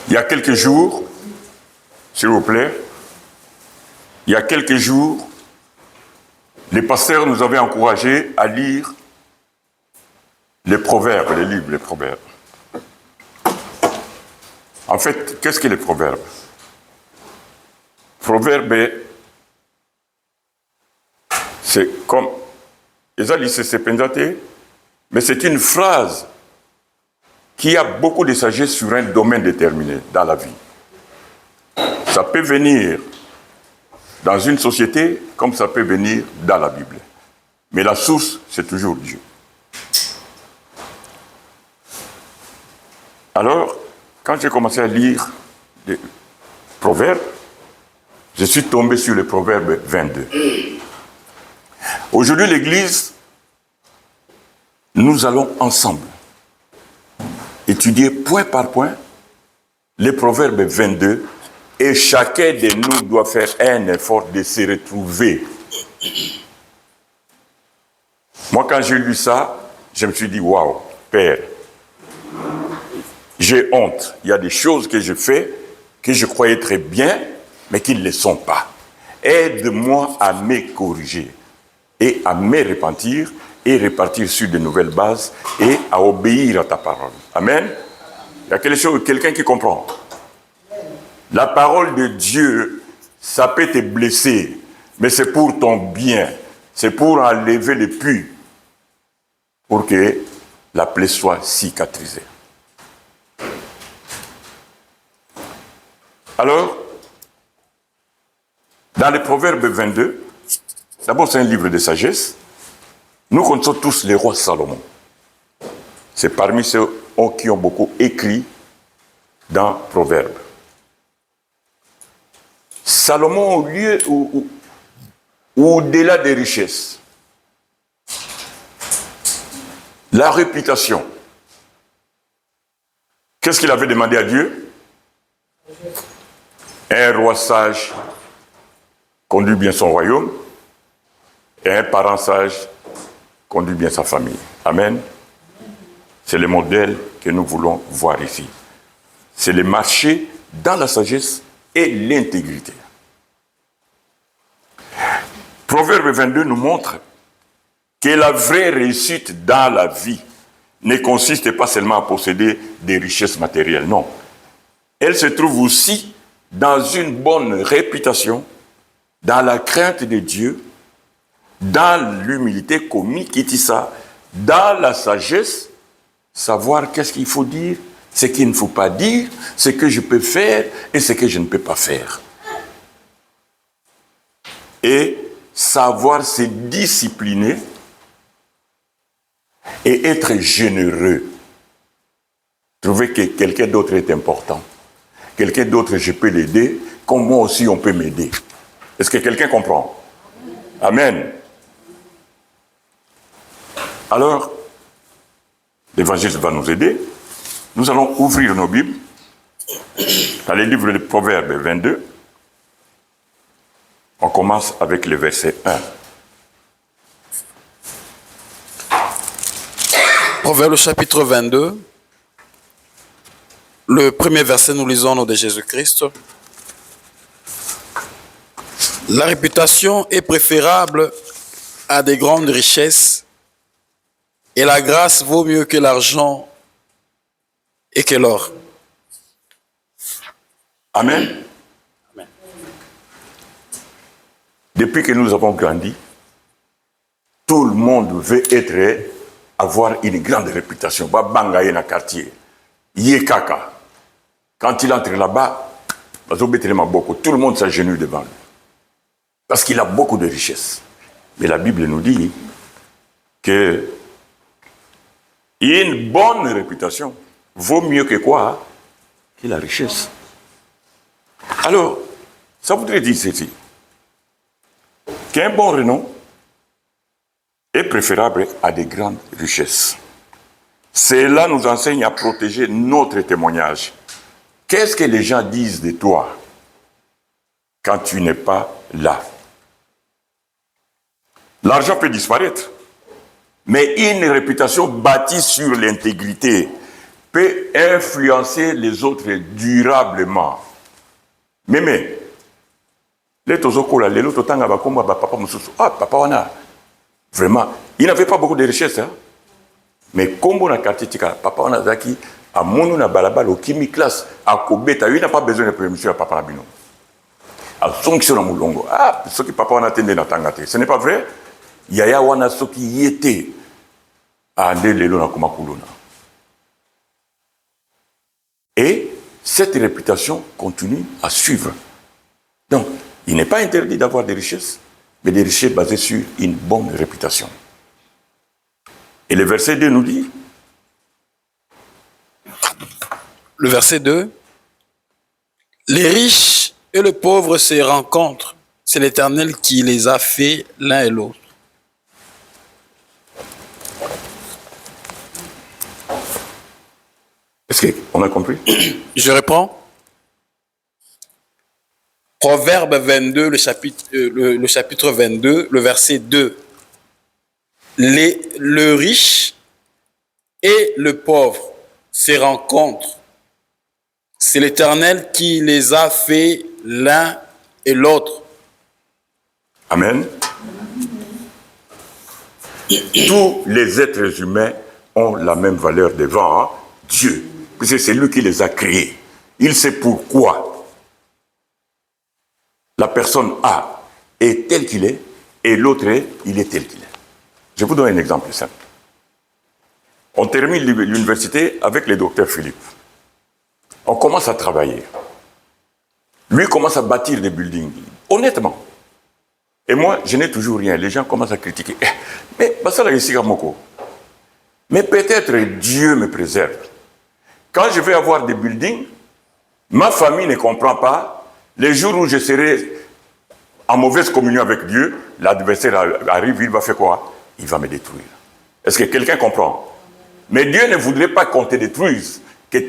Il y a quelques jours, s'il vous plaît, il y a quelques jours, les pasteurs nous avaient encouragés à lire les proverbes, les livres, les proverbes. En fait, qu'est-ce que les proverbes? Proverbe, c'est comme, mais c'est une phrase qui a beaucoup de sagesse sur un domaine déterminé dans la vie. Ça peut venir dans une société comme ça peut venir dans la Bible. Mais la source, c'est toujours Dieu. Alors, quand j'ai commencé à lire les proverbes, je suis tombé sur le proverbe 22. Aujourd'hui, l'Église, nous allons ensemble étudier point par point les proverbes 22 et chacun de nous doit faire un effort de se retrouver. Moi, quand j'ai lu ça, je me suis dit, waouh, Père, j'ai honte. Il y a des choses que je fais que je croyais très bien, mais qui ne le sont pas. Aide-moi à me corriger et à me repentir et repartir sur de nouvelles bases et à obéir à ta parole. Amen. Il y a quelqu'un qui comprend. La parole de Dieu, ça peut te blesser, mais c'est pour ton bien. C'est pour enlever le puits, pour que la plaie soit cicatrisée. Alors, dans le Proverbe 22, d'abord c'est un livre de sagesse. Nous connaissons tous les rois Salomon. C'est parmi ceux qui ont beaucoup écrit dans Proverbe. Salomon, au lieu ou au-delà des richesses, la réputation. Qu'est-ce qu'il avait demandé à Dieu? Un roi sage conduit bien son royaume et un parent sage conduit bien sa famille. Amen. C'est le modèle que nous voulons voir ici. C'est le marcher dans la sagesse et l'intégrité. Proverbe 22 nous montre que la vraie réussite dans la vie ne consiste pas seulement à posséder des richesses matérielles, non. Elle se trouve aussi dans une bonne réputation, dans la crainte de Dieu, dans l'humilité comique, dans la sagesse, savoir qu'est-ce qu'il faut dire, ce qu'il ne faut pas dire, ce que je peux faire et ce que je ne peux pas faire. Et savoir se discipliner et être généreux. Trouver que quelqu'un d'autre est important. Quelqu'un d'autre, je peux l'aider, comme moi aussi on peut m'aider. Est-ce que quelqu'un comprend? Amen. Alors, l'évangile va nous aider. Nous allons ouvrir nos Bibles dans les livres de Proverbes 22. On commence avec le verset 1. Proverbe chapitre 22. Le premier verset, nous lisons au nom de Jésus-Christ. La réputation est préférable à des grandes richesses et la grâce vaut mieux que l'argent et que l'or. Amen. Amen. Depuis que nous avons grandi, tout le monde veut avoir une grande réputation. Babanga dans quartier. Yekaka. Quand il entre là-bas, tout le monde s'agenouille devant lui. Parce qu'il a beaucoup de richesses. Mais la Bible nous dit que une bonne réputation vaut mieux que quoi? Que la richesse. Alors, ça voudrait dire ceci. Qu'un bon renom est préférable à des grandes richesses. Cela nous enseigne à protéger notre témoignage. Qu'est-ce que les gens disent de toi quand tu n'es pas là? L'argent peut disparaître, Mais une réputation bâtie sur l'intégrité peut influencer les autres durablement. Mais, les tozokola, les autres tanga bakomba papa mususu. Ah, papa wana. Vraiment, il n'avait pas beaucoup de richesses, hein. Mais comme on a quartier tika, papa wana zaki, à mon na balabal au kimi classe, à Kobeta, il n'a pas besoin de permission à papa Nabino. À Sonction na Moulongo. Ah, ce qui papa wana tende na tangate. Ce n'est pas vrai? Yaya wana ce qui y était à Ande Lelo na Kumakulona. Et cette réputation continue à suivre. Donc, il n'est pas interdit d'avoir des richesses, mais des richesses basées sur une bonne réputation. Et le verset 2 nous dit, le verset 2, les riches et le pauvre se rencontrent. C'est l'Éternel qui les a fait l'un et l'autre. Est-ce qu'on a compris? Je reprends. Proverbe 22, le chapitre 22, le verset 2. Le riche et le pauvre se rencontrent. C'est l'Éternel qui les a fait l'un et l'autre. Amen. Tous les êtres humains ont la même valeur devant Dieu. Parce que c'est lui qui les a créés. Il sait pourquoi la personne A est telle qu'il est et l'autre il est tel qu'il est. Je vous donne un exemple simple. On termine l'université avec le docteur Philippe. On commence à travailler. Lui commence à bâtir des buildings, honnêtement. Et moi, je n'ai toujours rien. Les gens commencent à critiquer. Mais peut-être Dieu me préserve. Quand je vais avoir des buildings, ma famille ne comprend pas. Les jours où je serai en mauvaise communion avec Dieu, l'adversaire arrive, il va faire quoi? Il va me détruire. Est-ce que quelqu'un comprend? Mais Dieu ne voudrait pas qu'on te détruise, que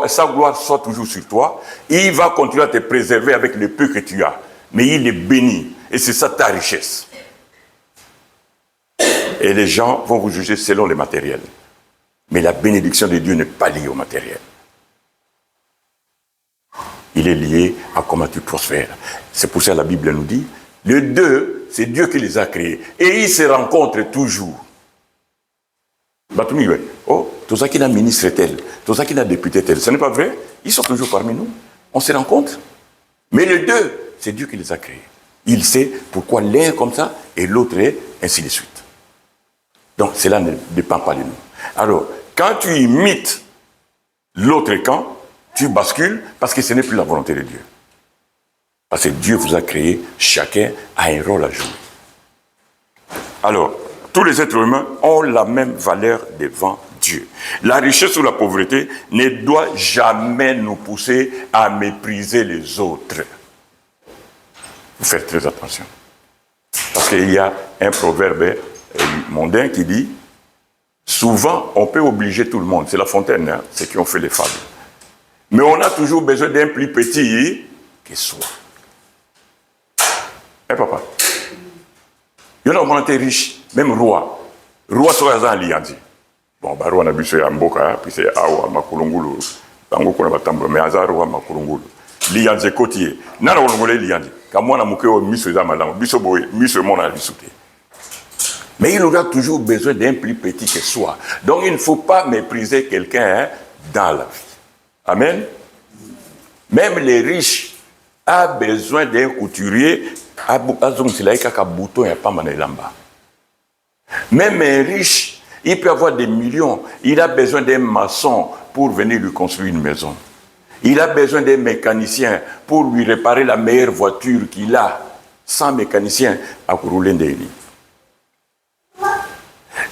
sa gloire soit toujours sur toi. Il va continuer à te préserver avec le peu que tu as. Mais il est béni. Et c'est ça ta richesse. Et les gens vont vous juger selon le matériel. Mais la bénédiction de Dieu n'est pas liée au matériel. Il est lié à comment tu prospères. C'est pour ça que la Bible nous dit, les deux, c'est Dieu qui les a créés. Et ils se rencontrent toujours. Oh, tout ça qui n'a ministre tel, tout ça qui n'a député tel, ce n'est pas vrai? Ils sont toujours parmi nous. On se rencontre. Mais les deux, c'est Dieu qui les a créés. Il sait pourquoi l'un est comme ça et l'autre est ainsi de suite. Donc cela ne dépend pas de nous. Alors, quand tu imites l'autre camp, tu bascules parce que ce n'est plus la volonté de Dieu. Parce que Dieu vous a créé, chacun a un rôle à jouer. Alors, tous les êtres humains ont la même valeur devant Dieu. La richesse ou la pauvreté ne doit jamais nous pousser à mépriser les autres. Vous faites très attention. Parce qu'il y a un proverbe mondain qui dit, souvent on peut obliger tout le monde. C'est La Fontaine, hein, ceux qui ont fait les fables. Mais on a toujours besoin d'un plus petit que soi. Hein, papa? Il y en a qui été riches, même roi. Roi soit un liandi. Bon, bah, roi n'a bu ce Amboka, puis c'est Awa, Makulungulu. Tango qu'on a battu, mais Azar, roi Makulungulu. Liandi côtier. Nana Olongolé liandi. Quand moi, on a mouké au miso d'Amalan, miso boy, miso mon a discuté. Mais il aura toujours besoin d'un plus petit que soi. Donc il ne faut pas mépriser quelqu'un dans la vie. Amen. Même les riches ont besoin d'un couturier. Même un riche, il peut avoir des millions. Il a besoin d'un maçon pour venir lui construire une maison. Il a besoin d'un mécanicien pour lui réparer la meilleure voiture qu'il a. Sans mécanicien, à rouler des lits.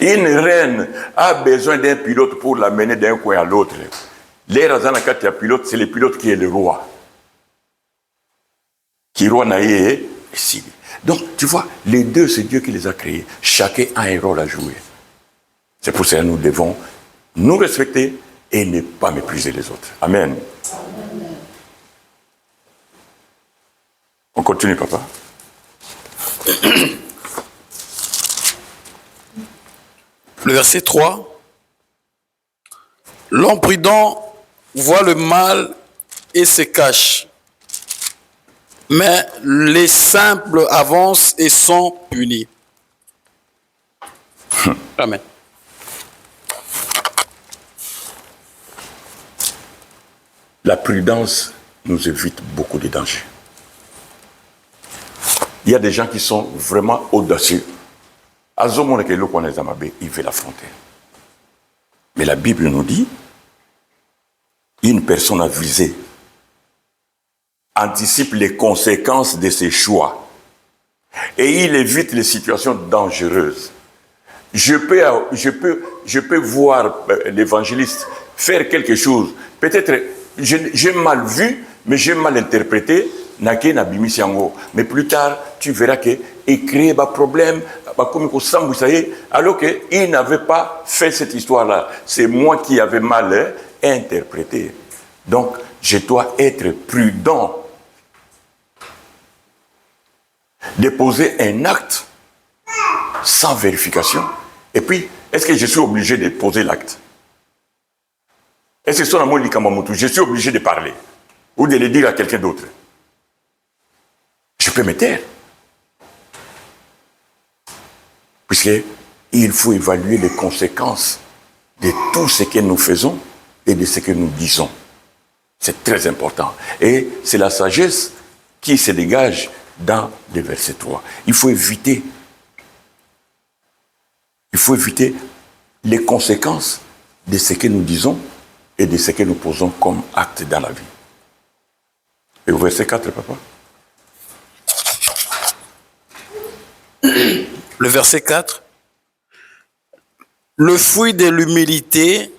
Une reine a besoin d'un pilote pour l'amener d'un coin à l'autre. Les razanakati à pilote, c'est le pilote qui est le roi. Qui roi naïe ici. Donc, tu vois, les deux, c'est Dieu qui les a créés. Chacun a un rôle à jouer. C'est pour ça que nous devons nous respecter et ne pas mépriser les autres. Amen. Amen. On continue, papa. Le verset 3. L'homme prudent voit le mal et se cache, mais les simples avancent et sont punis. Amen. La prudence nous évite beaucoup de dangers. Il y a des gens qui sont vraiment audacieux. Il veut l'affronter. Mais la Bible nous dit, une personne avisée anticipe les conséquences de ses choix et il évite les situations dangereuses. Je peux voir l'évangéliste faire quelque chose. Peut-être j'ai mal vu, mais j'ai mal interprété. Mais plus tard, tu verras qu'il crée un problème, alors qu'il n'avait pas fait cette histoire-là. C'est moi qui avais mal interprété. Donc, je dois être prudent. Déposer un acte sans vérification. Et puis, est-ce que je suis obligé de poser l'acte? Est-ce que je suis obligé de parler ou de le dire à quelqu'un d'autre? Je peux me taire. Puisqu'il faut évaluer les conséquences de tout ce que nous faisons et de ce que nous disons. C'est très important. Et c'est la sagesse qui se dégage dans le verset 3. Il faut éviter les conséquences de ce que nous disons et de ce que nous posons comme acte dans la vie. Et au verset 4, papa? Le verset 4. Le fruit de l'humilité,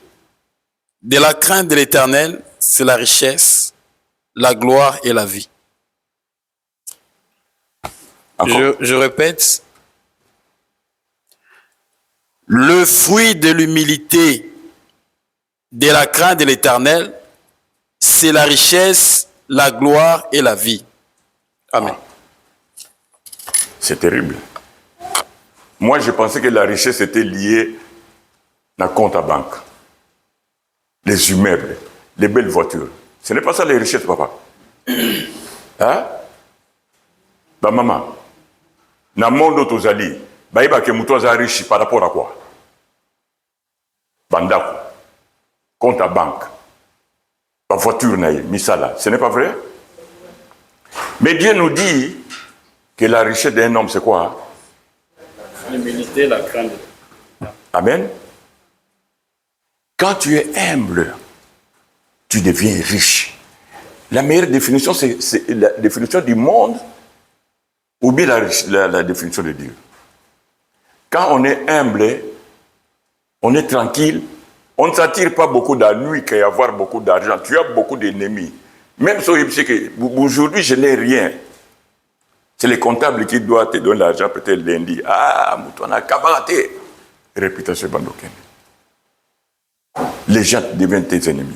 de la crainte de l'Éternel, c'est la richesse, la gloire et la vie. Je répète. Le fruit de l'humilité, de la crainte de l'Éternel, c'est la richesse, la gloire et la vie. Amen. C'est terrible. Moi, je pensais que la richesse était liée à un compte à banque. Les immeubles, les belles voitures. Ce n'est pas ça les richesses, papa. Hein? Bah, maman, dans le monde où tu es, tu es riche par rapport à quoi? Bandako, compte à banque, la voiture, misala. Ce n'est pas vrai? Mais Dieu nous dit que la richesse d'un homme, c'est quoi? L'humilité, la crainte. Amen. Quand tu es humble, tu deviens riche. La meilleure définition, c'est la définition du monde ou bien la définition de Dieu. Quand on est humble, on est tranquille, on ne s'attire pas beaucoup d'ennuis qu'à y avoir beaucoup d'argent. Tu as beaucoup d'ennemis. Même si aujourd'hui, je n'ai rien. C'est les comptables qui doivent te donner l'argent peut-être lundi. Ah, on a cabareté. Réputation bandoken. Les gens deviennent tes ennemis.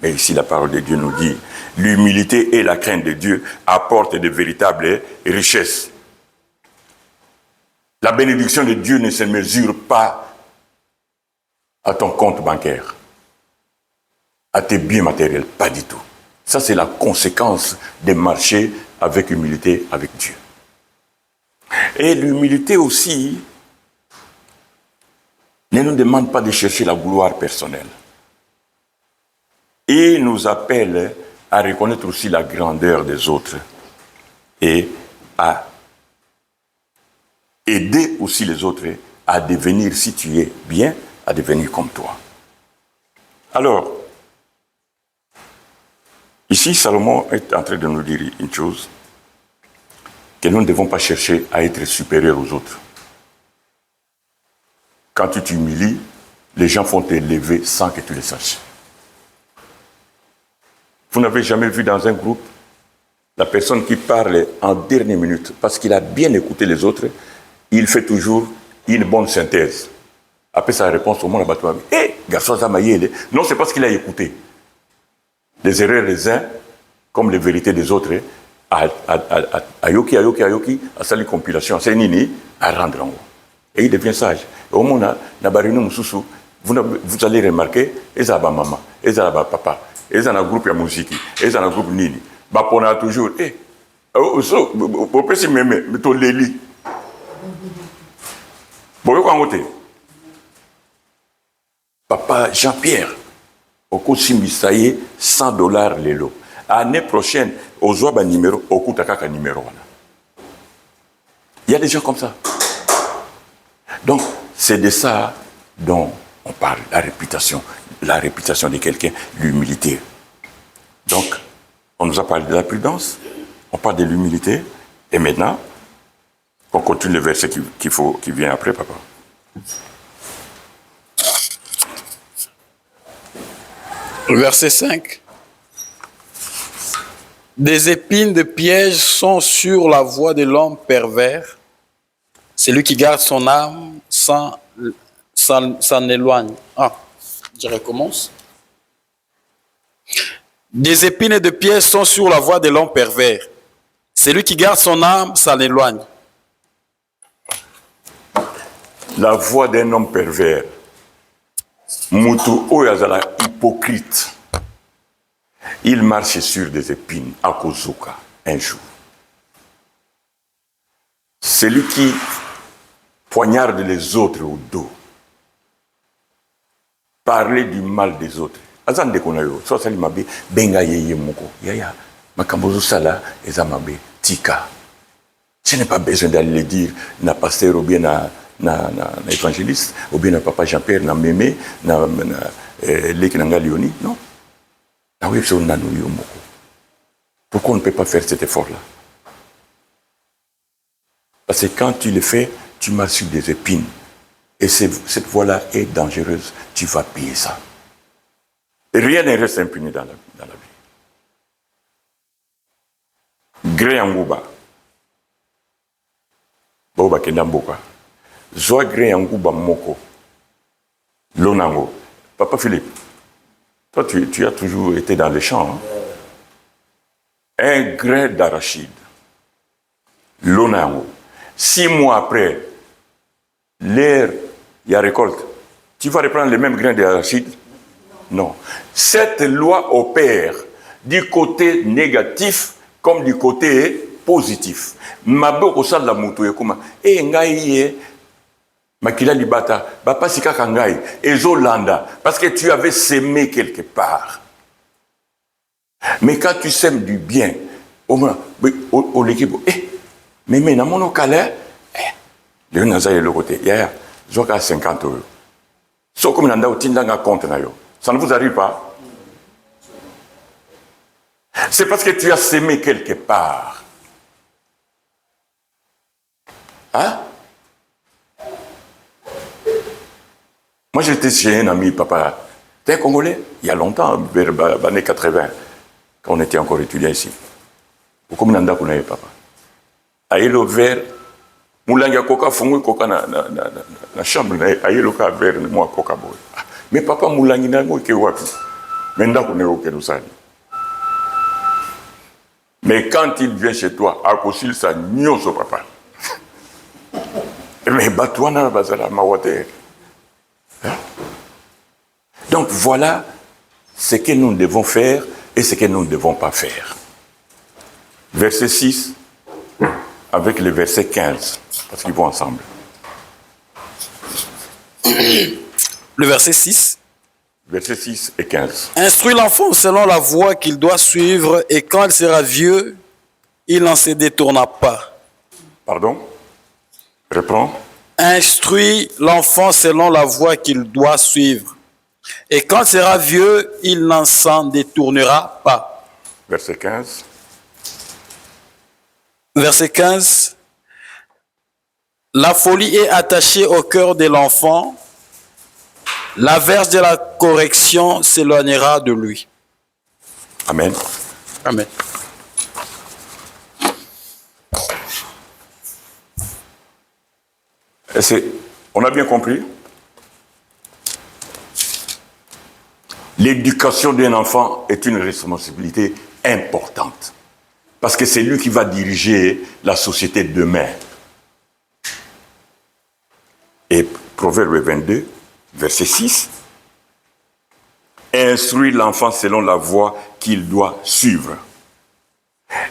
Mais ici, la parole de Dieu nous dit, l'humilité et la crainte de Dieu apportent de véritables richesses. La bénédiction de Dieu ne se mesure pas à ton compte bancaire, à tes biens matériels, pas du tout. Ça, c'est la conséquence de marcher avec humilité avec Dieu. Et l'humilité aussi ne nous demande pas de chercher la gloire personnelle. Il nous appelle à reconnaître aussi la grandeur des autres et à aider aussi les autres à devenir, si tu es bien, à devenir comme toi. Alors, ici, Salomon est en train de nous dire une chose, que nous ne devons pas chercher à être supérieurs aux autres. Quand tu t'humilies, les gens vont t'élever sans que tu le saches. Vous n'avez jamais vu dans un groupe la personne qui parle en dernière minute, parce qu'il a bien écouté les autres, il fait toujours une bonne synthèse. Après sa réponse, au monde a battu. Garçon, ça m'a aidé. Non, c'est parce qu'il a écouté. Les erreurs des uns, comme les vérités des autres, Ayoki, à sali compilation, c'est nini, à rendre en haut. Et il devient sage. Au moment vous allez remarquer, ils ont maman, ils ont papa, ils ont un groupe de musique, ils ont un groupe nini. On a toujours, vous pouvez même, mais ton léli. Papa Jean-Pierre, au coût de 100 dollars l'élo. L'année prochaine, au Zoaba numéro, au coût de numéro. Il y a des gens comme ça. Donc, c'est de ça dont on parle, la réputation de quelqu'un, l'humilité. Donc, on nous a parlé de la prudence, on parle de l'humilité, et maintenant, on continue le verset qui vient après, papa. Verset 5. Des épines de piège sont sur la voie de l'homme pervers. Celui qui garde son âme s'en éloigne. Je recommence. Des épines de piège sont sur la voie de l'homme pervers. Celui qui garde son âme s'en éloigne. La voie d'un homme pervers. Mutu oyazala hypocrite. Il marche sur des épines à Kozuka un jour. Celui qui poignarde les autres au dos. Parler du mal des autres. Azande konayo, so sali mabe benga yeye moko. Yaya, makambozo sala ezamabe tika. Je n'ai pas besoin d'aller le dire na pasteur ou bien na évangéliste ou bien na papa Jean-Pierre na mémé na leki nanga Lioni, non. Na oui so nanu yo moko. Pourquoi on ne peut pas faire cet effort-là? Parce que quand tu le fais, tu marches sur des épines. Et cette voie-là est dangereuse. Tu vas payer ça. Et rien ne reste impuni dans la vie. Gré Angouba. Boba Kendamboka. Zoa Gré Angouba Moko. Lonango. Papa Philippe, toi tu as toujours été dans les champs. Hein? Un grain d'arachide. Lonango. 6 mois après, l'air, il y a récolte. Tu vas reprendre les mêmes grains d'arachide? Non. Cette loi opère du côté négatif comme du côté positif. Maboko sala la mutu ekuma e ngai makila libata bapa sikaka ngai ezolanda parce que tu avais sémé quelque part. Mais quand tu sèmes du bien, au l'équipe, mais na mono kala le nazaye le côté ya zoka 50 euros. So comme nanda otindanga compte na yo. Ça ne vous arrive pas? C'est parce que tu as sémé quelque part. Hein? Moi, j'étais chez un ami, papa. T'es un Congolais? Il y a longtemps, vers les années 80, quand on était encore étudiant ici. Pourquoi on a dit papa? Aïe, vert. Moulanga coca, fongou coca na chambre, aïe, le cas vert, moi, coca boy. Mais papa Moulangi n'a pas été wapi. Maintenant qu'on est au Kéroussani. Mais quand il vient chez toi, à cause ça nyon son papa. Mais batouana bazala mawate. Donc voilà ce que nous devons faire et ce que nous ne devons pas faire. Verset 6 avec le verset 15, parce qu'ils vont ensemble. Le verset 6. Versets 6 et 15. Instruis l'enfant selon la voie qu'il doit suivre, et quand il sera vieux, il n'en se détournera pas. Pardon? Reprends. Instruis l'enfant selon la voie qu'il doit suivre, et quand il sera vieux, il n'en s'en détournera pas. Verset 15. Verset 15. La folie est attachée au cœur de l'enfant. La verge de la correction s'éloignera de lui. Amen. Amen. On a bien compris? L'éducation d'un enfant est une responsabilité importante. Parce que c'est lui qui va diriger la société de demain. Proverbe 22, verset 6. Instruis l'enfant selon la voie qu'il doit suivre.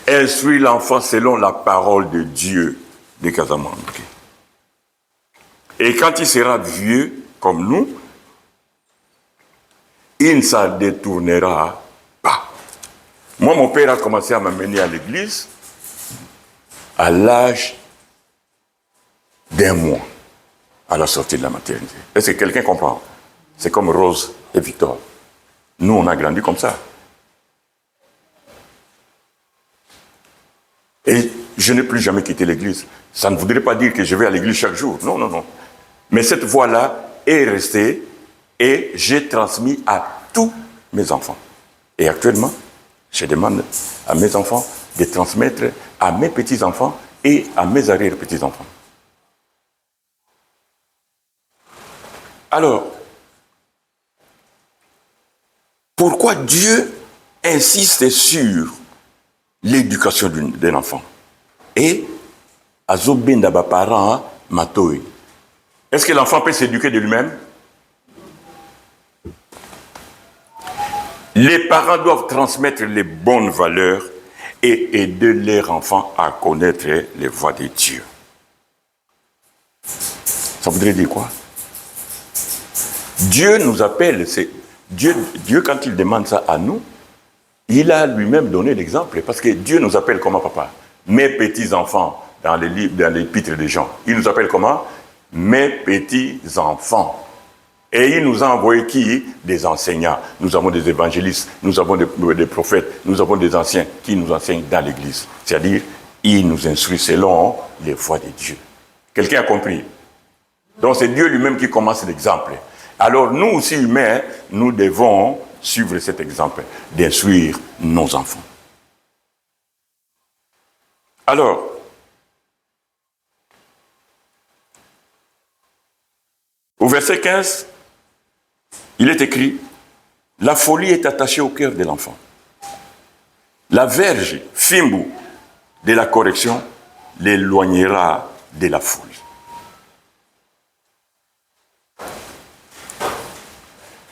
Instruis l'enfant selon la parole de Dieu, de Casamance. Et quand il sera vieux, comme nous, il ne s'en détournera pas. Moi, mon père a commencé à m'amener à l'église à l'âge d'1 mois, à la sortie de la maternité. Est-ce que quelqu'un comprend? C'est comme Rose et Victor. Nous, on a grandi comme ça. Et je n'ai plus jamais quitté l'église. Ça ne voudrait pas dire que je vais à l'église chaque jour. Non, non, non. Mais cette voie-là est restée et j'ai transmis à tous mes enfants. Et actuellement, je demande à mes enfants de transmettre à mes petits-enfants et à mes arrière-petits-enfants. Alors, pourquoi Dieu insiste sur l'éducation d'un enfant? Et azobenda ba parents matoi. Est-ce que l'enfant peut s'éduquer de lui-même? Les parents doivent transmettre les bonnes valeurs et aider leurs enfants à connaître les voies de Dieu. Ça voudrait dire quoi? Dieu nous appelle, Dieu quand il demande ça à nous, il a lui-même donné l'exemple, parce que Dieu nous appelle comment, papa? Mes petits-enfants, dans les livres, dans l'épître des gens. Il nous appelle comment? Mes petits-enfants. Et il nous a envoyé qui? Des enseignants. Nous avons des évangélistes, nous avons des prophètes, nous avons des anciens qui nous enseignent dans l'église. C'est-à-dire, il nous instruit selon les voies de Dieu. Quelqu'un a compris? Donc c'est Dieu lui-même qui commence l'exemple. Alors nous aussi humains, nous devons suivre cet exemple, d'instruire nos enfants. Alors, au verset 15, il est écrit, « La folie est attachée au cœur de l'enfant. La verge, fimbu, de la correction, l'éloignera de la folie. »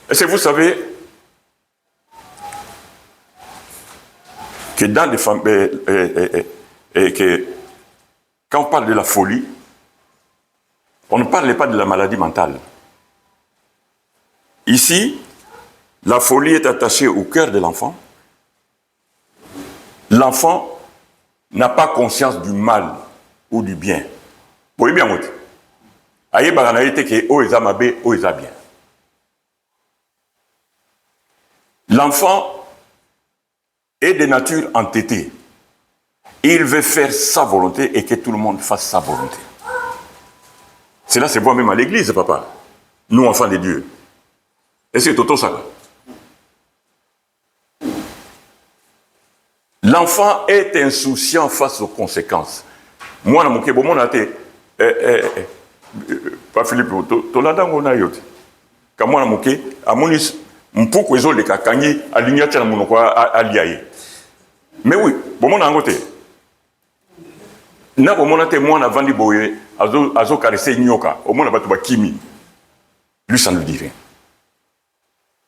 Est-ce que vous savez que dans les familles, que quand on parle de la folie, on ne parle pas de la maladie mentale. Ici, la folie est attachée au cœur de l'enfant. L'enfant n'a pas conscience du mal ou du bien. Vous voyez bien, aïe baganaïté que o eza mabe, o eza bien. L'enfant est de nature entêtée. Il veut faire sa volonté et que tout le monde fasse sa volonté. Cela se voit même à l'église, papa. Nous, enfants de Dieu. Et c'est tout ça. L'enfant est insouciant face aux conséquences. Moi, je suis pas Philippe, tu l'as dans mon aïe. Quand moi, je suis mpoko ezo le kakanyi alinya tshana monoko aliaye. Mais oui, bon na ngote. Na bomona te mwana vandi boye azo caresser nyoka, au mona batu ba kimi. Lui ça ne lui dit rien.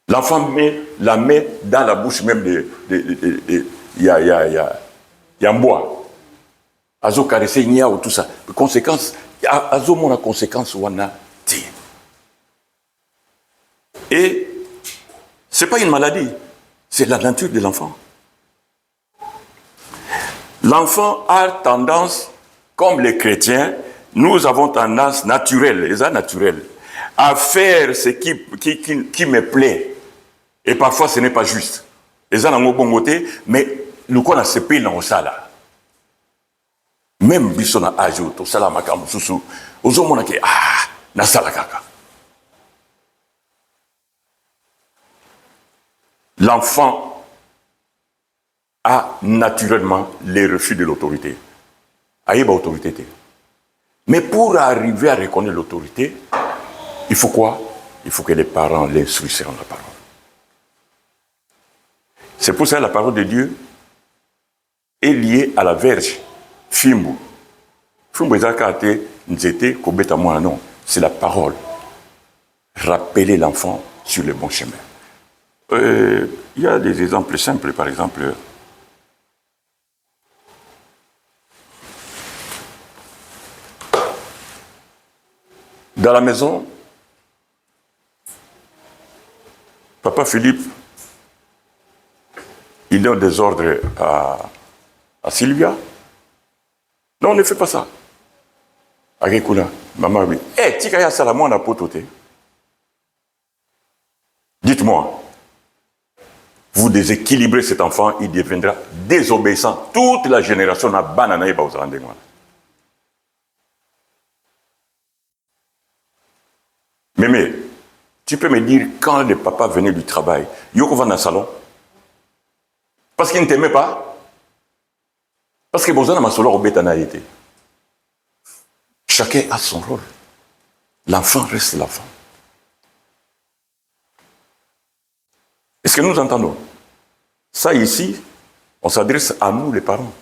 L'enfant met la main dans la bouche même de ya mboa. Azo caresser nya ou tout ça. Conséquence azo mona conséquence wana ti. Et ce n'est pas une maladie, c'est la nature de l'enfant. L'enfant a tendance, comme les chrétiens, nous avons tendance naturelle, à faire ce qui me plaît. Et parfois ce n'est pas juste. Mais nous connaissons ce pays dans ça. Même bisona ajo, to sala makamu susu, ozomona ke na sala kaka. L'enfant a naturellement les refus de l'autorité. Aïeba autorité. Mais pour arriver à reconnaître l'autorité, il faut quoi? Il faut que les parents l'instruisent sur la parole. C'est pour ça que la parole de Dieu est liée à la verge. Fimbu. Fimbu ezakate nzete kobeta mwana non, c'est la parole rappeler l'enfant sur le bon chemin. Il y a des exemples simples, par exemple. Dans la maison, Papa Philippe, il donne des ordres à Sylvia. Non, on ne fait pas ça. Agekuna, maman, oui. Eh, Tikaya Salamon a pototé. Dites-moi, vous déséquilibrez cet enfant, il deviendra désobéissant. Toute la génération n'a bananaï bauzarandengwa. Mais, tu peux me dire quand le papa venait du travail, Yoko va dans le salon? Parce qu'il ne t'aimait pas? Parce que Bozana Masolo Obetana été. Chacun a son rôle. L'enfant reste l'enfant. Est-ce que nous entendons? Ça ici, on s'adresse à nous les parents.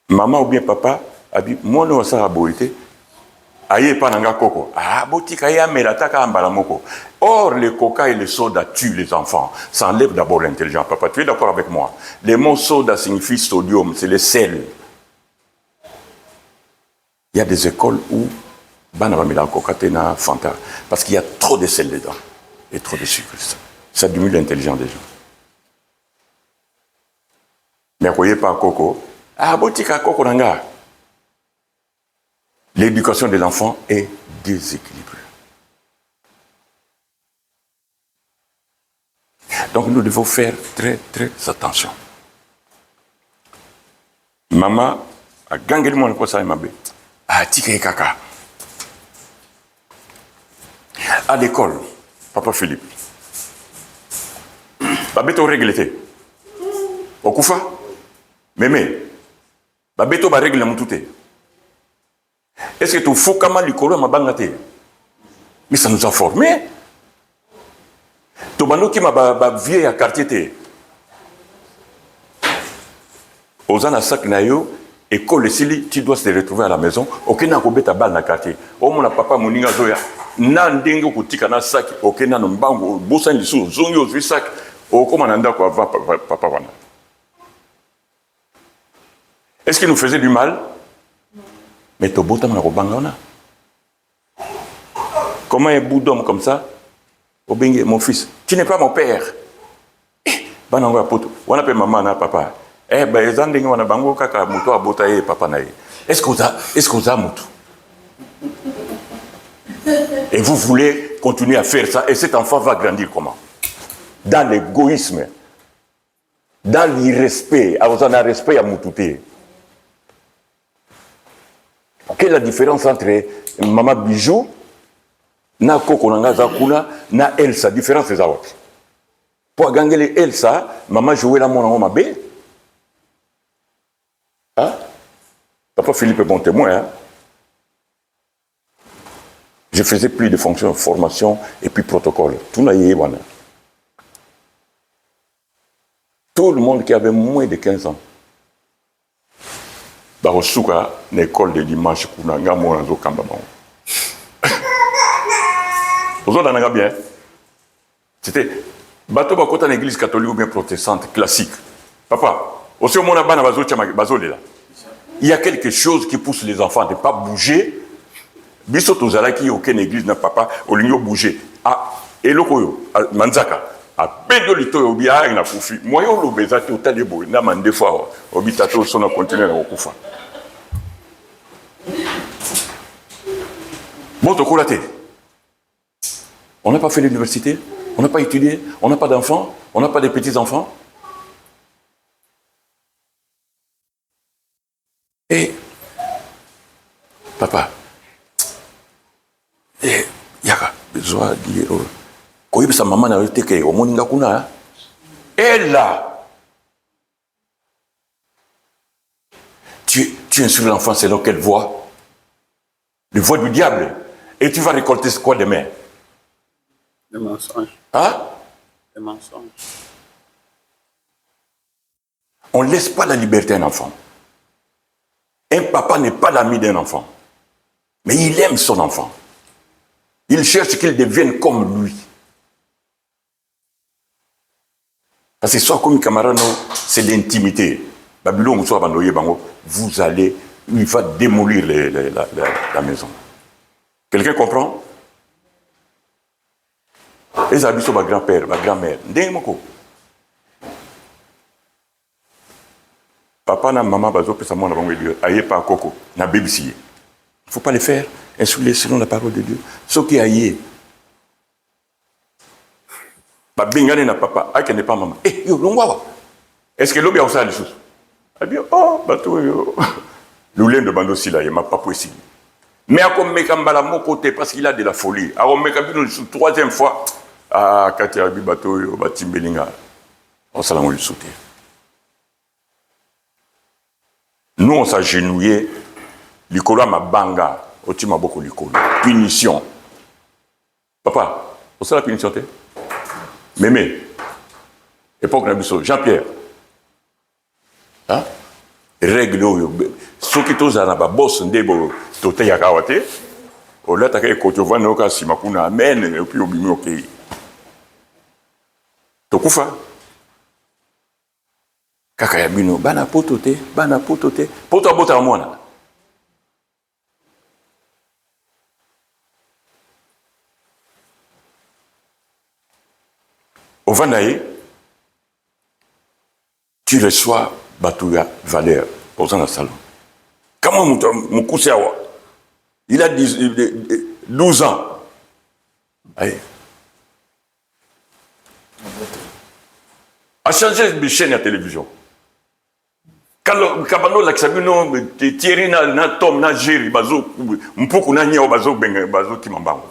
Maman ou bien papa a dit, moi nous ça a beauté. Aïe pananga koko. Ah botika ya melataka ambalamoko. Or le coca et le soda tuent les enfants. Ça enlève d'abord l'intelligence. Papa, tu es d'accord avec moi? Le mot soda signifie sodium, c'est le sel. Il y a des écoles où banabamila coca tena fanta parce qu'il y a trop de sel dedans et trop de sucre. Ça diminue l'intelligence des gens. Mais voyez pas coco. Ah botika coco nanga. L'éducation de l'enfant est déséquilibrée. Donc nous devons faire très très attention. Maman a gagné le monde pour ça, mabe. Ah, tika kaka. À l'école, Papa Philippe. Babeto régleté. Okufa. Mémé. Babeto ba règle mutute. Est-ce que tu fous comment l'école m'a bangaté? Mais ça nous a formés. Tobano qui m'a vieille à quartier. Ozana sak nayo, école sili, tu dois te retrouver à la maison. Aucun n'a balle dans le quartier. Oh mon papa moninga zoya. Nandingo kutika na sak. Aucun n'a mbango. Bosan lisu zonyo zwi sak. Oh comment nanda quoi va papa wana. Est-ce qu'il nous faisait du mal? Mais Tobota m'a robangana. Comment un bout d'homme comme ça? Obengue, mon fils, tu n'es pas mon père. Banango apoto. On appelle maman na papa. Eh ben ezandingi wana bango kaka muto abota ye papa na ye. Est-ce que vous avez mutu? Et vous voulez continuer à faire ça et cet enfant va grandir comment? Dans l'égoïsme, dans l'irrespect, à vous en respect à mutute. Quelle est la différence entre Maman Bijou, na Koko Nangaza Kuna, na Elsa? Différence des autres. Pour gagner Elsa, Maman jouait la mon mabe. Hein? Papa Philippe est bon témoin. Hein? Je faisais plus de fonctions, formation et puis protocole. Tout le monde qui avait moins de 15 ans. Barosuka, l'école de dimanche, Kunanga, Monazo, Kambamon. Vous entendez bien? C'était bateau bakota l'église catholique ou bien protestante classique. Papa, aussi au monde il y a quelque chose qui pousse les enfants à ne pas bouger. Bisoto Zalaki, aucune église n'a papa, au ligno bouger. Ah, et lokoyo, Manzaka. A peine lito obi a ina kufi moyo lo bezati otalebo na mande fois obi tato sona continuer na kufa bon to kolaté on n'a pas fait l'université, on n'a pas étudié, on n'a pas d'enfants, on n'a pas de petits enfants et papa et yaka besoin dire sa maman n'a été que au moninga kuna. Elle là. Tu insultes l'enfant selon quelle voix? Le voix du diable. Et tu vas récolter quoi demain? Le mensonge. Hein? Le mensonge. On ne laisse pas la liberté à un enfant. Un papa n'est pas l'ami d'un enfant. Mais il aime son enfant. Il cherche qu'ils deviennent comme lui. Parce que soit comme camarade, c'est l'intimité. Babylone, vous allez, il va démolir la maison. Quelqu'un comprend? Les habits sont ma grand-père, ma grand-mère. Papa na maman bazo pesa mwana bango Dieu aye pa koko na BBC. Il ne faut pas les faire insuler selon la parole de Dieu. Ce qui aye ba bingane na papa ake ne pas maman. Eh yo longwa. Est-ce que l'obia osa les choses? Ah bien oh bato yo. L'oulen de bando sila ye ma papa ici. Mais à comme mekambala mon côté parce qu'il a de la folie. À comme mekambino une troisième fois ah kati abi bato yo batimbelinga. On s'allonge le sauter. Nous, on s'agenouillait, l'ikolo ma banga, otima boko l'ikolo. Punition. Papa, on sait la punition, t'es? Mémé. Époque Nabiso, Jean-Pierre. Hein? Règle, ce qui est à la bosse, ndebo, tote yakawate, au là, t'as qu'à kotovan, noka simakuna, amen, et puis au bimi, ok. Tokufa. Kaka ya bino bana poto te poto abota mwana ovanaye tu reçois batuya valeur dans un salon comment mon cousin il a 12 ans allez a changé de chaîne à télévision. Quand kabano la kisabino Thierry na Tom na Jerry bazo mpuku na nyao bazo benga bazo kimambango.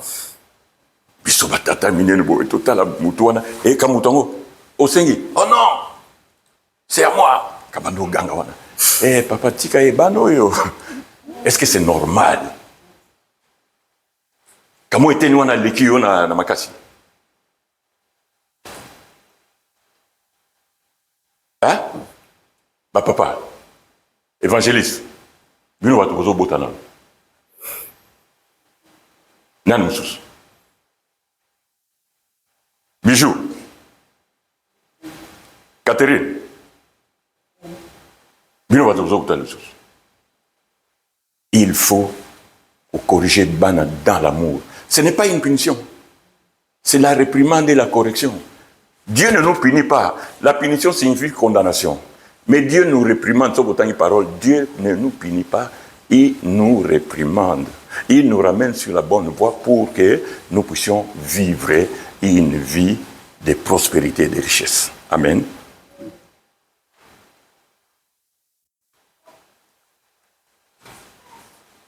Biso batata minene bo total mutuana et kamutango osengi. Oh non. C'est à moi. Kabano ganga wana. Eh papa tika e bano yo. Est-ce que c'est normal? Comment était nous na lekio na makasi? Hein? Bah papa, évangéliste, nous va trouver au botanal. Nan moussous. Bijou. Catherine. Nous va trouver au botanal. Il faut corriger Bana dans l'amour. Ce n'est pas une punition. C'est la réprimande et la correction. Dieu ne nous punit pas. La punition signifie condamnation. Mais Dieu nous réprimande, sauf autant de paroles. Dieu ne nous punit pas, il nous réprimande. Il nous ramène sur la bonne voie pour que nous puissions vivre une vie de prospérité et de richesse. Amen.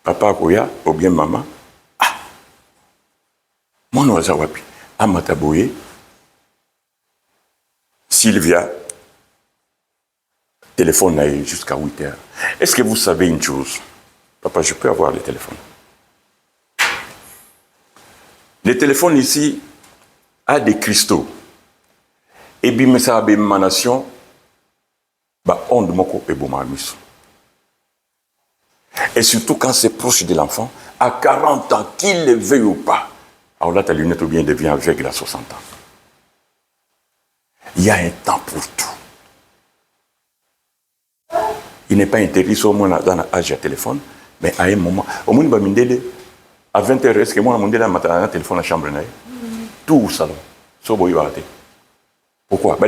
Papa Koya, ou bien maman. Ah! Mon oazawapi. Amataboye. Sylvia. Téléphone jusqu'à 8 heures. Est-ce que vous savez une chose? Papa, je peux avoir le téléphone. Le téléphone ici a des cristaux. Et bien, ça a une émanation. Et surtout quand c'est proche de l'enfant, à 40 ans, qu'il le veuille ou pas. Alors là, ta lunette ou bien devient aveugle à 60 ans. Il y a un temps pour tout. Il n'est pas interdit seulement dans l'âge de téléphone, mais à un moment, au moins, à 20h, est-ce que moi, je vais un téléphone dans la chambre? Tout au salon. Pourquoi?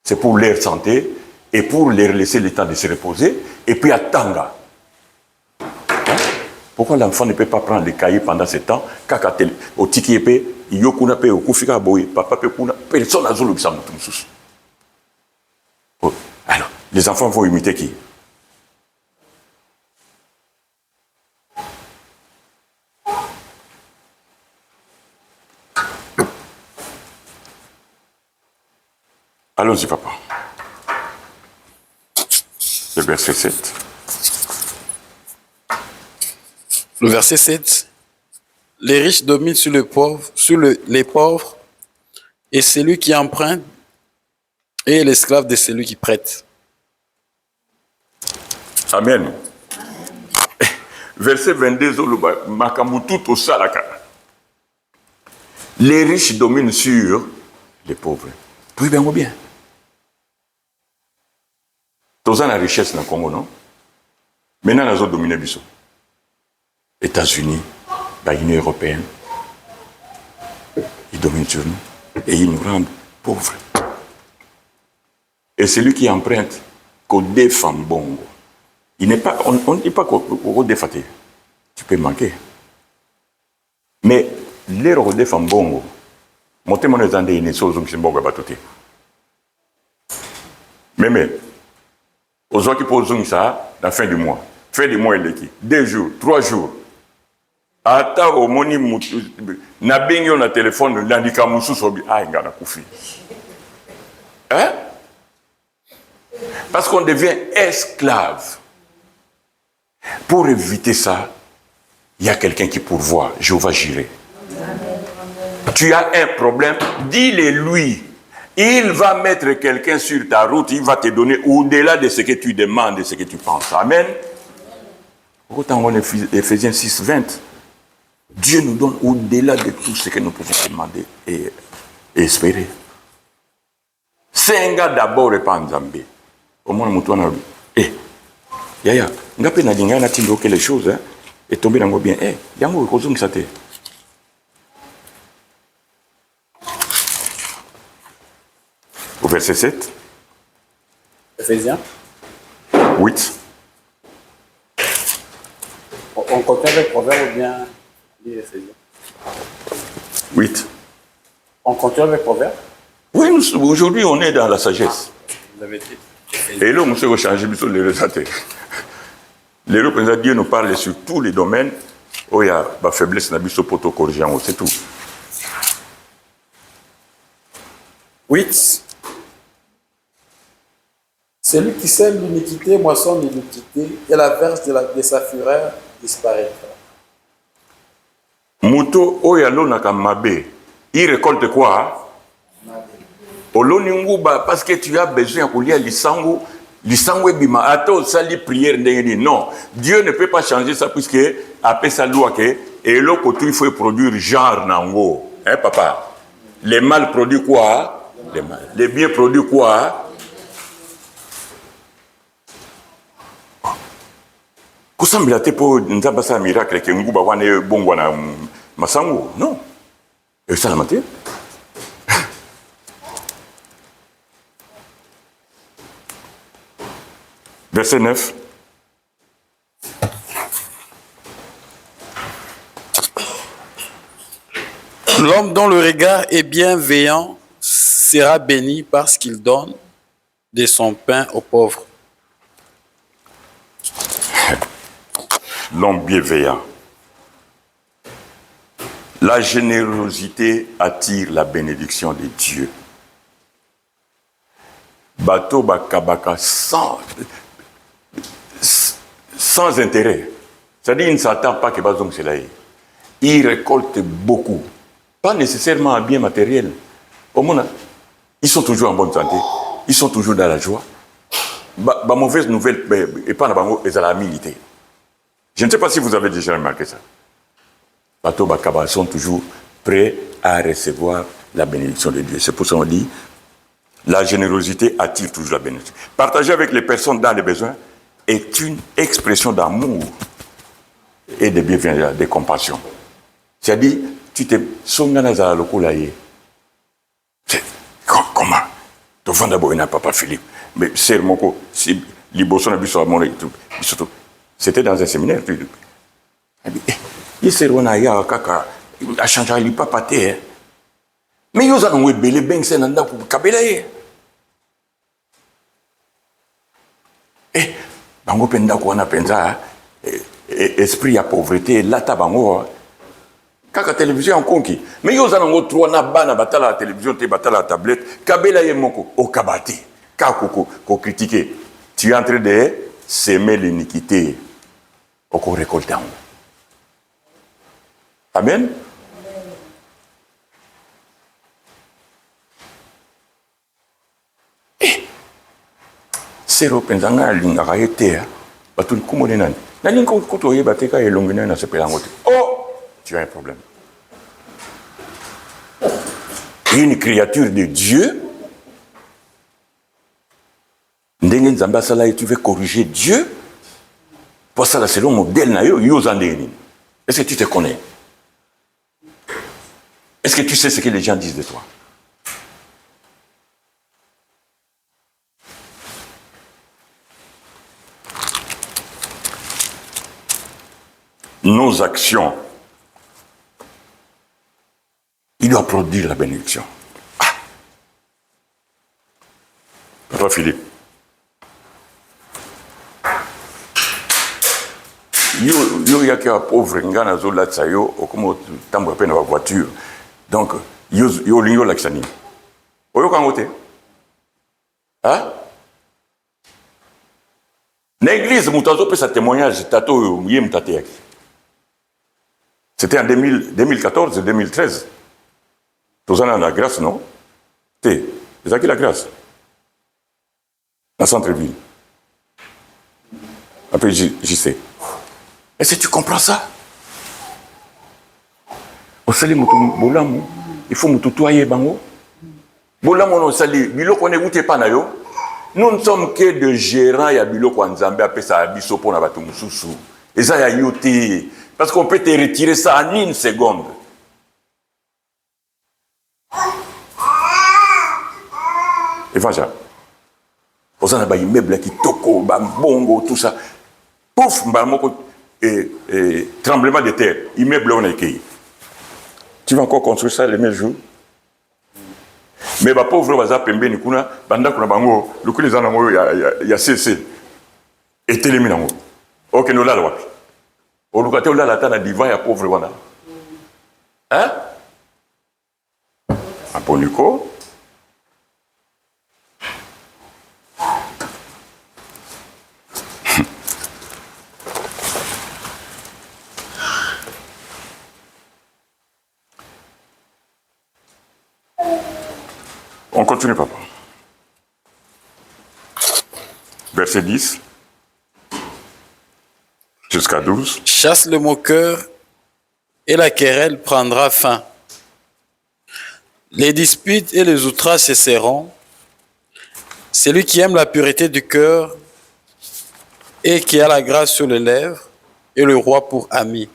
C'est pour leur santé et pour leur laisser le temps de se reposer et puis attendre. Pourquoi l'enfant ne peut pas prendre les cahiers pendant ce temps? Au tiki épée, il y a au kufika boy, papa peut personne n'a zolo bisam tout. Alors, les enfants vont imiter qui? Allons-y, papa. Le verset 7. Le verset 7. Les riches dominent sur les pauvres, et celui qui emprunte est l'esclave de celui qui prête. Amen. verset 22, Makamutu Tosalaka. Les riches dominent sur les pauvres. Puis bien ou bien. Tous la richesse dans le Congo, non? Maintenant, nous avons dominé Bissot. États-Unis, l'Union européenne, ils dominent sur nous et ils nous rendent pauvres. Et celui qui emprunte qu'au défend bongo, il n'est pas, on ne dit pas qu'au défaté. Tu peux manquer. Mais l'ère au défend bongo, monter mon exemple, il n'est pas aux bongo batouté. Mais, aux gens qui posent ça, la fin du mois. Fin du mois, il est qui? 2 jours, 3 jours. Ata au moni mutu na bengi na téléphone l'andika musu sobi ngana kufi. Hein? Parce qu'on devient esclave. Pour éviter ça, il y a quelqu'un qui pourvoit, Jéhovah Jireh. Tu as un problème, dis-le lui. Il va mettre quelqu'un sur ta route, il va te donner au-delà de ce que tu demandes, de ce que tu penses. Amen. Autant on Éphésiens 6, 20. Dieu nous donne au-delà de tout ce que nous pouvons demander et espérer. C'est un gars d'abord et pas en Zambie. Au moins, nous Yaya, n'a pas dit les choses, hein, et tomber dans le bien. Yango, il ça te. Au verset 7. Éphésiens 8. On continue avec Proverbe ou bien Éphésiens 8. On continue avec Proverbe? Oui, aujourd'hui, on est dans la sagesse. Vous avez dit. Et là, on s'est changé les résultats. Les représentants de Dieu nous parlent sur tous les domaines où il y a la faiblesse, c'est tout. 8. Celui qui sème l'iniquité moissonne l'iniquité, et la verge de sa fureur disparaîtra. Muto oyalo nakamabe, il récolte quoi? Oloninguba, parce que tu as besoin de lire l'Isango, l'Isango bima, ato sali prière non. Dieu ne peut pas changer ça puisque après sa loi que et l'autre côté il faut produire genre nango. Hein papa? Les mâles produisent quoi? Les mâles. Les biens produisent quoi? Kusambila tepo nzabasa miracle que nguba wane bongo na masango. Non. Et ça la matière. Verset 9. L'homme dont le regard est bienveillant sera béni parce qu'il donne de son pain aux pauvres. L'homme bienveillant. La générosité attire la bénédiction de Dieu. Bateau bakabaka sans intérêt. C'est-à-dire qu'il ne s'attend pas que Bazong c'est là. Il récolte beaucoup. Pas nécessairement un bien matériel. Au moins, ils sont toujours en bonne santé. Ils sont toujours dans la joie. La mauvaise nouvelle, et pas la milité. Je ne sais pas si vous avez déjà remarqué ça. Bateau Bakaba sont toujours prêts à recevoir la bénédiction de Dieu. C'est pour ça qu'on dit la générosité attire toujours la bénédiction. Partager avec les personnes dans les besoins est une expression d'amour et de bienveillance, de compassion. C'est-à-dire, tu te songanaza lokolaye. Comment? Tu vas d'abord un papa Philippe. Mais c'est mon co. Si Liboson a vu sur mon c'était dans un séminaire. Il s'est rendu à Kaka. Il a changé le papa. Mais il y a un bel ben c'est un pour Kabelaye. Eh, bango penda ko na penza esprit à pauvreté là tabango. Kaka télévision en conquis. Mais il y a un trois na bana batala la télévision te batala la tablette. Kabelaye moko au kabati. Kako ko critiquer. Tu es en train de s'aimer l'iniquité. Au récoltant. Amen. Sero penzanga lingaka ete batuni kumone nani Oh, tu as un problème. Une créature de Dieu, tu veux corriger Dieu, pour ça, c'est le modèle. Est-ce que tu te connais? Est-ce que tu sais ce que les gens disent de toi? Nos actions, il doit produire la bénédiction. Ah. Papa Philippe. Yo y a qui a pauvre ngana zo la tsayo comme tambo pe na voiture. Donc yo lingo l'aksani. Oyo kangote. Hein? L'église mutazo pe sa témoignage tato yem tatek. C'était en 2014 et 2013. Tous en la grâce, non? C'est ça qui est la grâce. Dans le centre-ville. Après, j'y sais. Est-ce que tu comprends ça? Au sali bolamu, il faut me tutoyer bango. Bolamu no sali, biloko ne gouté pas na yo. Nous ne sommes que de gérants ya biloko nzambe apé ça biso pona batu mususu. Et ça ya yoté. Parce qu'on peut te retirer ça en une seconde. Et voilà. Vous avez un immeuble qui toko, bongo, tout ça. Pouf, tremblement de terre. Immeuble on a écrit. Tu vas encore construire ça les mêmes jours. Mais les pauvres bazar pembe ni kuna banda kuna bango le coup les anango il y a cessé. Et téléminango. OK nous là là. Au locataire là la tana divan ya pauvre wana. Hein? Aponico. On continue, papa. Verset 10 jusqu'à 12. Chasse le moqueur et la querelle prendra fin. Les disputes et les outrages cesseront. Celui qui aime la pureté du cœur et qui a la grâce sur les lèvres et le roi pour ami.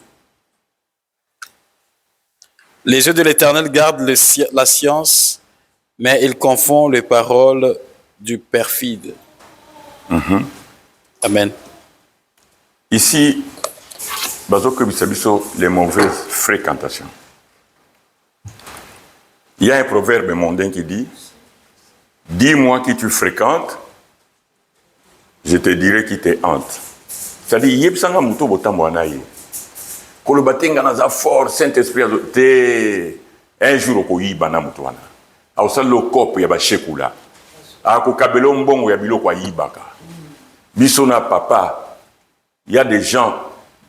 Les yeux de l'Éternel gardent la science, mais il confond les paroles du perfide. Amen. Ici, les mauvaises fréquentations. Il y a un proverbe mondain qui dit « Dis-moi qui tu fréquentes, je te dirai qui te hante. » C'est-à-dire, il y a un peu de Kolobatenga naza fort, Saint-Esprit, un jour, au Yibana Moutoana. A osal le cop ya ba shekula. A ko kabelo mbongo ya biloko ya yibaka. Biso na papa, il y a des gens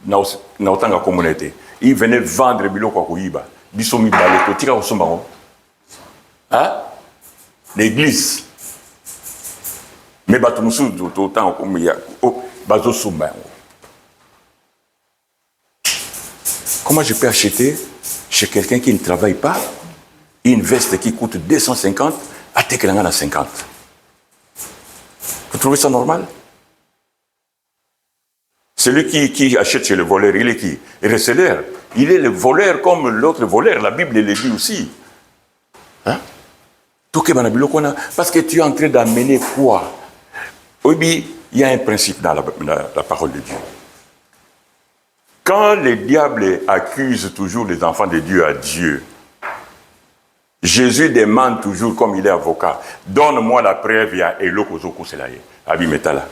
na otanga communauté. Ils venaient vendre biloko ya yiba. Biso mi balé to tika osomba ngo. Hein? L'église. Mais batu musu to tanga comme ya bazo somba ngo. Comment je peux acheter chez quelqu'un qui ne travaille pas une veste qui coûte 250 à Tekelanga à 50? Vous trouvez ça normal? Celui qui achète chez le voleur, il est qui? Il est recéleur. Il est le voleur comme l'autre voleur. La Bible le dit aussi. Hein? Parce que tu es en train d'amener quoi? Oui, il y a un principe dans la parole de Dieu. Quand les diables accusent toujours les enfants de Dieu à Dieu, Jésus demande toujours, comme il est avocat, donne-moi la preuve, il y a Eloko Zoko Selaye, Abi Metala.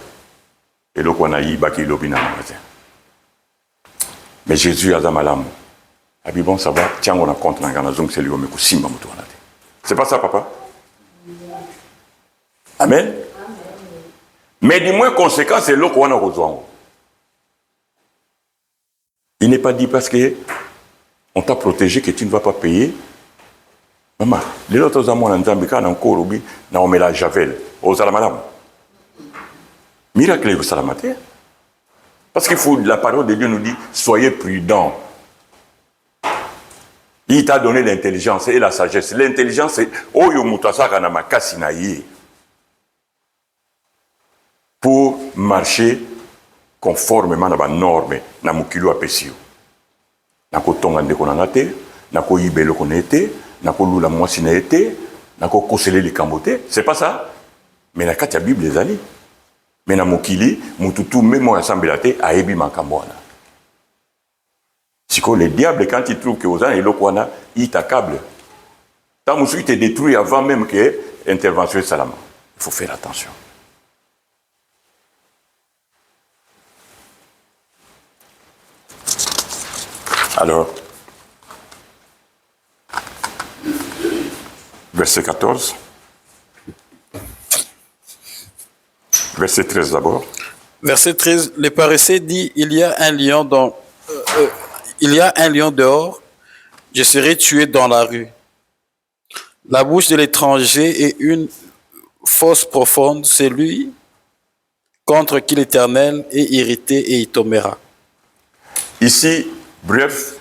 Eloko Naï, Baki Lobina. Mais Jésus a Zamalam. Abi bon, ça va, tiens, on a compte dans la zone, c'est lui, on Simba Moutounate. C'est pas ça, papa? Amen. Mais du moins conséquent, c'est Eloko Wana Rozouan. Il n'est pas dit parce qu'on t'a protégé que tu ne vas pas payer. Maman, les autres amants en Zambika, en Korobi, on met la javel aux Salamalam. Miracle au Salamate. Parce qu'il faut, la parole de Dieu nous dit, soyez prudents. Il t'a donné l'intelligence et la sagesse. L'intelligence, c'est Oyo Mutasaka Namakasi Naye. Pour marcher conformément à la norme, na mukilo apesio. Nako tonga ndeko na ngate, nako yibelo konete, nako lula mwasi na ete, nako kosele likambote. C'est pas ça. Mais na kati ya Bible ezali. Mais na mukili, mututu memo assemblate aebi makamboana. Siko le diable, quand il trouve que aux gens elokwana, il t'accable. Tant que tu te détruit avant même que l'intervention de Salama. Il faut faire attention. Alors, verset 14, verset 13 d'abord. Verset 13, le paresseux dit, il y a un lion dehors, je serai tué dans la rue. La bouche de l'étranger est une fosse profonde, c'est lui contre qui l'Éternel est irrité et il tombera. Ici, bref,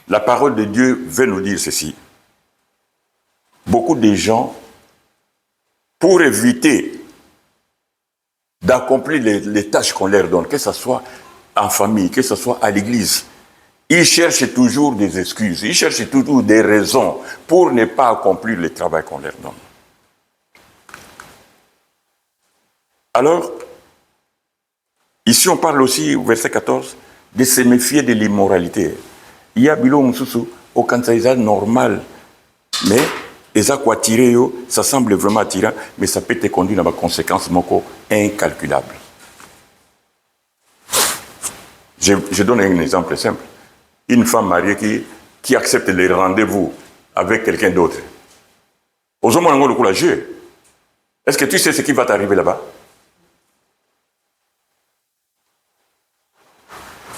la parole de Dieu veut nous dire ceci. Beaucoup de gens, pour éviter d'accomplir les tâches qu'on leur donne, que ce soit en famille, que ce soit à l'église, ils cherchent toujours des excuses, ils cherchent toujours des raisons pour ne pas accomplir le travail qu'on leur donne. Alors, ici on parle aussi, au verset 14, de se méfier de l'immoralité. Il y a bilo mususu au kansaïsa normal, mais les aquatirés, ça semble vraiment attirant, mais ça peut te conduire à des conséquences incalculables. Je donne un exemple simple. Une femme mariée qui accepte les rendez-vous avec quelqu'un d'autre. Aux hommes, on a le courageux. Est-ce que tu sais ce qui va t'arriver là-bas?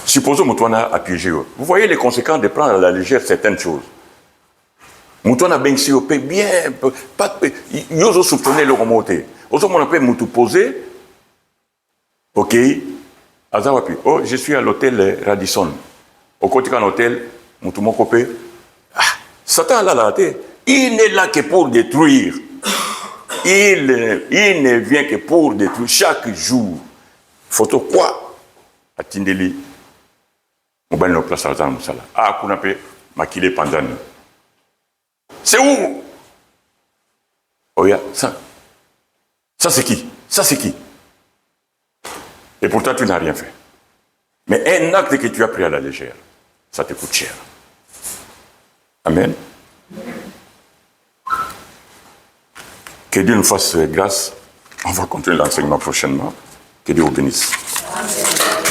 Supposons que tu as piégé. Vous voyez les conséquences de prendre à la légère certaines choses. Moutona ben si opé bien, pas yoso soupçonner le remonter. Oso mon appelle moutou posé. OK. Azawapi. Oh, je suis à l'hôtel Radisson. Au côté d'un hôtel, moutou mon copé. Ah, Satan là là, il n'est là que pour détruire. Il ne vient que pour détruire chaque jour. Photo quoi? Atindeli. Mobile no place à Musala. Ah, qu'on appelle Makile Pandani. C'est où? Oh, yeah, ça. Ça, c'est qui? Ça, c'est qui? Et pourtant, tu n'as rien fait. Mais un acte que tu as pris à la légère, ça te coûte cher. Amen. Que Dieu nous fasse grâce. On va continuer l'enseignement prochainement. Que Dieu vous bénisse. Amen.